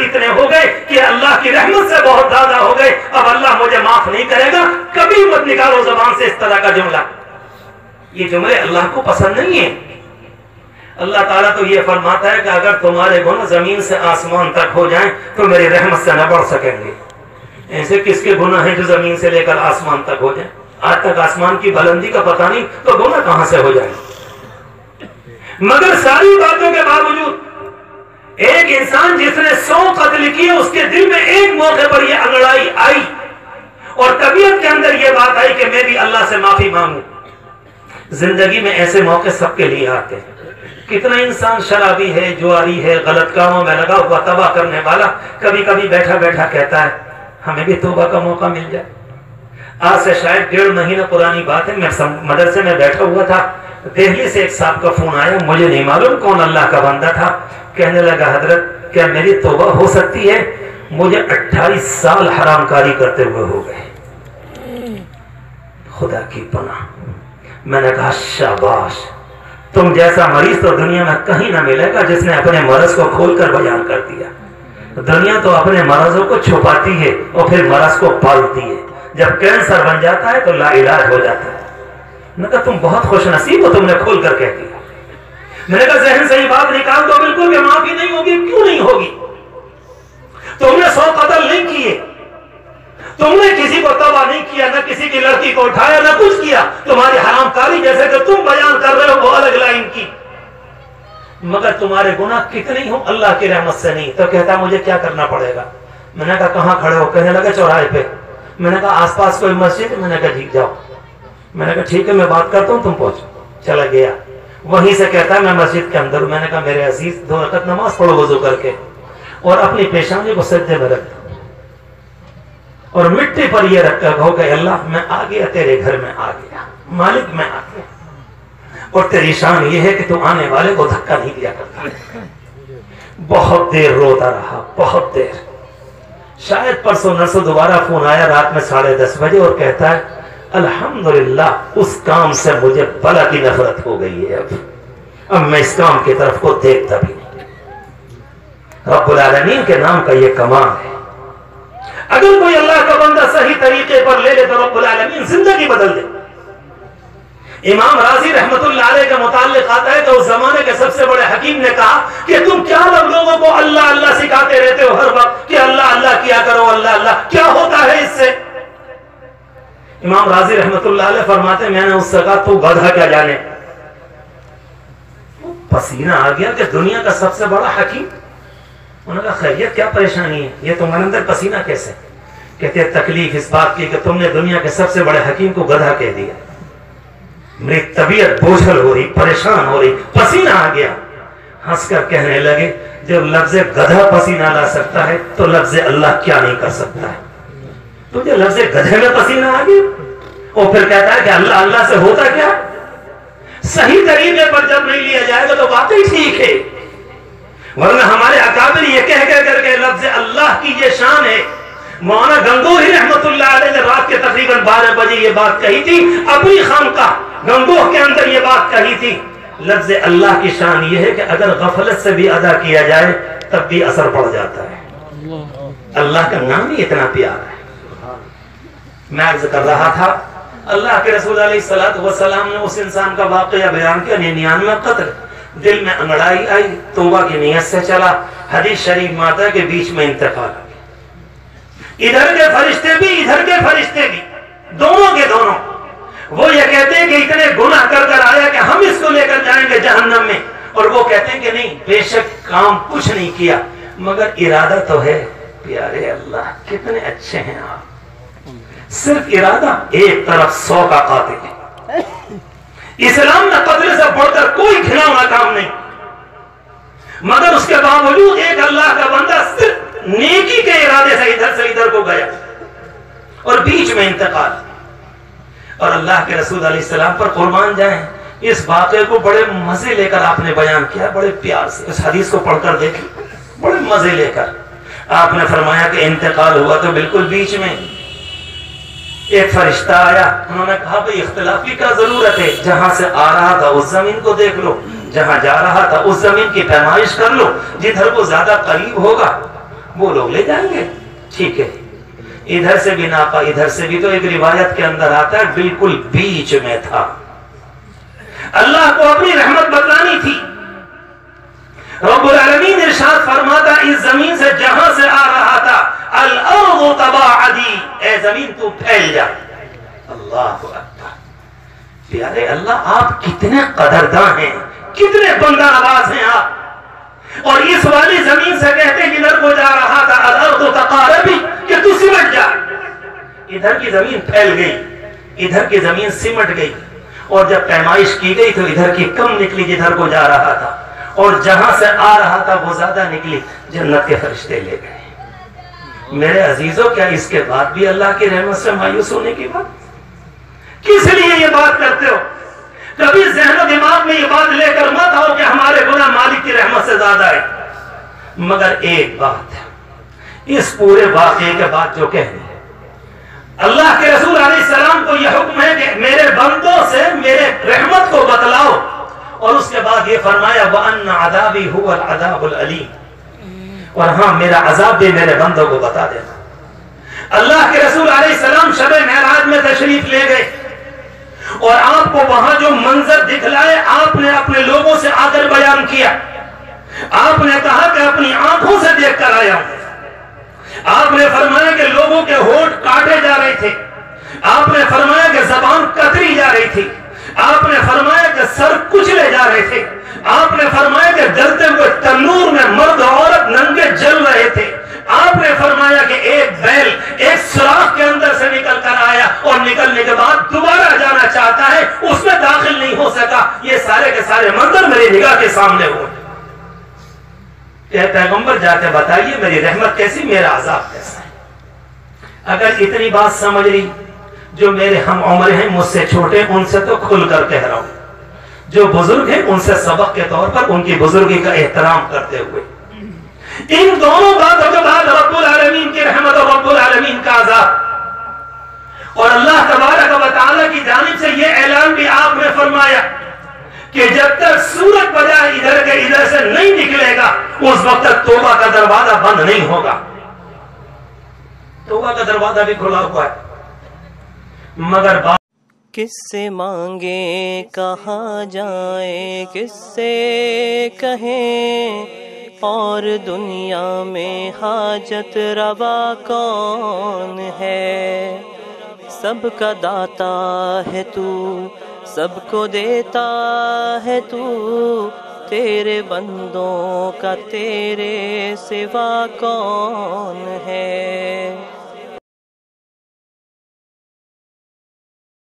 اتنے ہو گئے کہ اللہ کی رحمت سے بہت زیادہ ہو گئے، اب اللہ مجھے معاف نہیں کرے گا، کبھی مت نکالو زبان سے اس طرح کا جملہ۔ یہ جملے اللہ کو پسند نہیں ہیں۔ اللہ تعالیٰ تو یہ فرماتا ہے کہ اگر تمہارے گناہ زمین سے آسمان تک ہو جائیں تو میری رحمت سے نہ بڑھ سکیں گے۔ ایسے کس کے گناہ ہیں جو زمین سے لے کر آسمان تک ہو جائیں؟ آج تک آسمان کی بلندی کا پتہ نہیں تو گناہ کہاں سے ہو جائیں؟ مگر ساری باتوں کے باوجود ایک انسان جس نے 100 قتل کیے، اس کے دل میں ایک موقع پر یہ انگڑائی آئی اور طبیعت کے اندر یہ بات آئی کہ میں بھی اللہ سے معافی مانگوں۔ زندگی میں ایسے موقع سب کے لیے آتے ہیں۔ کتنا انسان شرابی ہے، جواری ہے، غلط کاموں میں لگا ہوا، تباہ کرنے والا، کبھی کبھی بیٹھا بیٹھا کہتا ہے ہمیں بھی توبہ کا موقع مل جائے۔ آج سے شاید 1.5 مہینہ پرانی بات ہے، میں مدرسے میں بیٹھا ہوا تھا، دہلی سے ایک صاحب کا فون آیا، مجھے نہیں معلوم کون اللہ کا بندہ تھا، کہنے لگا حضرت کیا میری توبہ ہو سکتی ہے؟ مجھے 28 سال حرام کاری کرتے ہوئے ہو گئے، خدا کی پناہ۔ میں نے کہا شاباش، تم جیسا مریض تو دنیا میں کہیں نہ ملے گا جس نے اپنے مرض کو کھول کر بیان کر دیا۔ دنیا تو اپنے مرضوں کو چھپاتی ہے اور پھر مرض کو پالتی ہے، جب کینسر بن جاتا ہے تو لا علاج ہو جاتا ہے۔ میں نے کہا تم بہت خوش نصیب ہو، تم نے کھول کر کہہ دیا۔ میں نے کہا ذہن سے یہ بات نکال دو بالکل کہ معافی نہیں ہوگی، کیوں نہیں ہوگی؟ تم نے 100 قتل نہیں کیے، تم نے کسی کو تباہ نہیں کیا، نہ کسی کی لڑکی کو اٹھایا، نہ کچھ کیا، تمہاری حرام کاری جیسے کہ تم بیان کر رہے ہو وہ الگ لائن کی، مگر تمہارے گناہ کتنے ہوں اللہ کی رحمت سے نہیں۔ تو کہتا مجھے کیا کرنا پڑے گا؟ میں نے کہا کہاں کھڑے ہو؟ کہنے لگا چوراہے پہ۔ میں نے کہا آس پاس کوئی مسجد؟ میں نے کہا ٹھیک جاؤ۔ میں نے کہا ٹھیک ہے میں بات کرتا ہوں، تم پہنچو۔ چلا گیا، وہیں سے کہتا ہے میں مسجد کے اندر ہوں۔ میں نے کہا میرے عزیز 2 رکعت نماز پڑھو وضو کر کے اور اپنی پیشانی کو سجدے میں رکھ دو اور مٹی پر یہ رکھ کر کہو کہ اللہ میں آ گیا، تیرے گھر میں آ گیا، مالک میں آ گیا، اور تیری شان یہ ہے کہ تو آنے والے کو دھکا نہیں دیا کرتا۔ بہت دیر روتا رہا، بہت دیر۔ شاید پرسوں نرسوں دوبارہ فون آیا رات میں 10:30 بجے اور کہتا ہے الحمدللہ اس کام سے مجھے بلا کی نفرت ہو گئی ہے، اب میں اس کام کی طرف کو دیکھتا بھی نہیں۔ رب العالمین کے نام کا یہ کمال ہے۔ اگر کوئی اللہ کا بندہ صحیح طریقے پر لے لے تو رب العالمین زندگی بدل دے۔ امام راضی رحمت اللہ علیہ کا متعلق آتا ہے کہ اس زمانے کے سب سے بڑے حکیم نے کہا کہ تم کیا لوگوں کو اللہ اللہ سکھاتے رہتے ہو ہر وقت کہ اللہ اللہ کیا کرو، اللہ اللہ، کیا ہوتا ہے اس سے؟ امام راضی رحمت اللہ علیہ فرماتے میں نے اس سے کہا تو گدھا کیا جانے۔ پسینہ آ گیا کہ دنیا کا سب سے بڑا حکیم۔ انہوں نے کہا خیریت کیا پریشانی ہے؟ یہ تمہارے اندر پسینہ کیسے؟ کہتے ہیں تکلیف اس بات کی کہ تم نے دنیا کے سب سے بڑے حکیم کو گدھا کہہ دیا۔ میری طبیعت بوجھل ہو رہی، پریشان ہو رہی، پسینہ آ گیا۔ ہنس کر کہنے لگے جب لفظ گدھا پسینہ لا سکتا ہے تو لفظ اللہ کیا نہیں کر سکتا ہے؟ تجھے لفظ گدھے میں پسینہ آ گیا اور پھر کہتا ہے کہ اللہ اللہ سے ہوتا کیا؟ صحیح طریقے پر جب نہیں لیا جائے گا تو واقعی ٹھیک ہے، ورنہ ہمارے اکابر یہ کہہ کر کے لفظ اللہ کی یہ شان ہے۔ مولانا گنگوہی رحمت اللہ علیہ نے رات کے تقریباً 12 بجے یہ بات کہی تھی، اپنی خانقاہ گنگوہ کے اندر یہ بات کہی تھی۔ لفظ اللہ کی شان یہ ہے کہ اگر غفلت سے بھی ادا کیا جائے تب بھی اثر پڑ جاتا ہے۔ اللہ کا نام ہی اتنا پیارا ہے۔ میں عرض کر رہا تھا اللہ کے رسول علیہ السلام نے اس انسان کا واقعہ بیان کیا 99 قتل، دل میں انگڑائی آئی، توبہ کی نیت سے چلا، حدیث شریف میں آتا ہے کہ بیچ میں انتقال آ گیا۔ ادھر کے فرشتے بھی ادھر کے فرشتے بھی، دونوں کے دونوں، وہ یہ کہتے ہیں کہ اتنے گناہ کر کر آیا کہ ہم اس کو لے کر جائیں گے جہنم میں، اور وہ کہتے ہیں کہ نہیں بے شک کام کچھ نہیں کیا مگر ارادہ تو ہے۔ پیارے اللہ کتنے اچھے ہیں آپ، صرف ارادہ، ایک طرف 100 کا قاتل ہے۔ اسلام میں قتل سے بڑھ کر کوئی گھناؤنا کام نہیں، مگر اس کے باوجود ایک اللہ کا بندہ صرف نیکی کے ارادے سے ادھر کو گیا اور بیچ میں انتقال۔ اور اللہ کے رسول علیہ السلام پر قربان جائیں، اس واقعے کو بڑے مزے لے کر آپ نے بیان کیا، بڑے پیار سے اس حدیث کو پڑھ کر دیکھیں، بڑے مزے لے کر آپ نے فرمایا کہ انتقال ہوا تو بالکل بیچ میں ایک فرشتہ آیا، انہوں نے کہا بھئی اختلاف کی کیا ضرورت ہے، جہاں سے آ رہا تھا اس زمین کو دیکھ لو، جہاں جا رہا تھا اس زمین کی پیمائش کر لو، جدھر کو زیادہ قریب ہوگا وہ لوگ لے جائیں گے، ٹھیک ہے۔ ادھر سے بھی ناپا، ادھر سے بھی، تو ایک روایت کے اندر آتا ہے بالکل بیچ میں تھا۔ اللہ کو اپنی رحمت بتلانی تھی۔ رب العالمین ارشاد فرماتا اس زمین سے جہاں سے آ رہا تھا، الارض تباعدی، اے زمین تو پھیل جا۔ اللہ اکبر، پیارے اللہ آپ کتنے قدرداں ہیں، کتنے بندہ نواز ہیں آپ، اور اس والی زمین سے کہتے ہیں ادھر کو جا رہا تھا الارض تقاربی، کہ تو سمٹ جا۔ ادھر کی زمین پھیل گئی، ادھر کی زمین سمٹ گئی، اور جب پیمائش کی گئی تو ادھر کی کم نکلی جدھر کو جا رہا تھا، اور جہاں سے آ رہا تھا وہ زیادہ نکلی، جنت کے فرشتے لے گئے۔ میرے عزیزوں، کیا اس کے بعد بھی اللہ کی رحمت سے مایوس ہونے کی بات؟ کس لیے یہ بات کرتے ہو؟ کبھی ذہن و دماغ میں یہ بات لے کر مت آؤ کہ ہمارے گناہ مالک کی رحمت سے زیادہ ہے۔ مگر ایک بات ہے، اس پورے واقعے کے بعد جو کہنے، اللہ کے رسول علیہ السلام کو یہ حکم ہے کہ میرے بندوں سے میرے رحمت کو بتلاؤ، اور اس کے بعد یہ فرمایا وَأَنَّ عَذَابِي هُوَ الْعَذَابُ الْأَلِيمُ، اور ہاں میرا عذاب بھی میرے بندوں کو بتا دینا۔ اللہ کے رسول علیہ السلام شب معراج میں تشریف لے گئے، اور آپ کو وہاں جو منظر دکھلائے آپ نے اپنے لوگوں سے آ کر بیان کیا۔ آپ نے کہا کہ اپنی آنکھوں سے دیکھ کر آیا ہوں۔ آپ نے فرمایا کہ لوگوں کے ہونٹ کاٹے جا رہے تھے، آپ نے فرمایا کہ زبان کتری جا رہی تھی، آپ نے فرمایا کہ سر کچلے جا رہے تھے، آپ نے فرمایا کہ جلتے ہوئے تنور میں مرد عورت ننگے جل رہے تھے، آپ نے فرمایا کہ ایک بیل ایک سوراخ کے اندر سے نکل کر آیا، اور نکلنے کے بعد دوبارہ جانا چاہتا ہے، اس میں داخل نہیں ہو سکا۔ یہ سارے کے سارے منظر میری نگاہ کے سامنے ہوئے۔ کہ پیغمبر جا کے بتائیے میری رحمت کیسی، میرا عذاب کیسا ہے۔ اگر اتنی بات سمجھ لی، جو میرے ہم عمر ہیں مجھ سے چھوٹے، ان سے تو کھل کر کہہ رہا ہوں، جو بزرگ ہیں ان سے سبق کے طور پر ان کی بزرگی کا احترام کرتے ہوئے، ان دونوں باتوں کے بعد رب العالمین کی رحمت اور رب العالمین کا عذاب، اور اللہ تبارک و تعالی کی جانب سے یہ اعلان بھی آپ نے فرمایا کہ جب تک سورج بجائے ادھر کے ادھر سے نہیں نکلے گا، اس وقت تک توبہ کا دروازہ بند نہیں ہوگا۔ توبہ کا دروازہ بھی کھلا ہوا ہے، مگر کس سے مانگیں کہاں جائیں، کس سے کہیں، اور دنیا میں حاجت روا کون ہے؟ سب کا داتا ہے تو، سب کو دیتا ہے تو، تیرے بندوں کا تیرے سوا کون ہے؟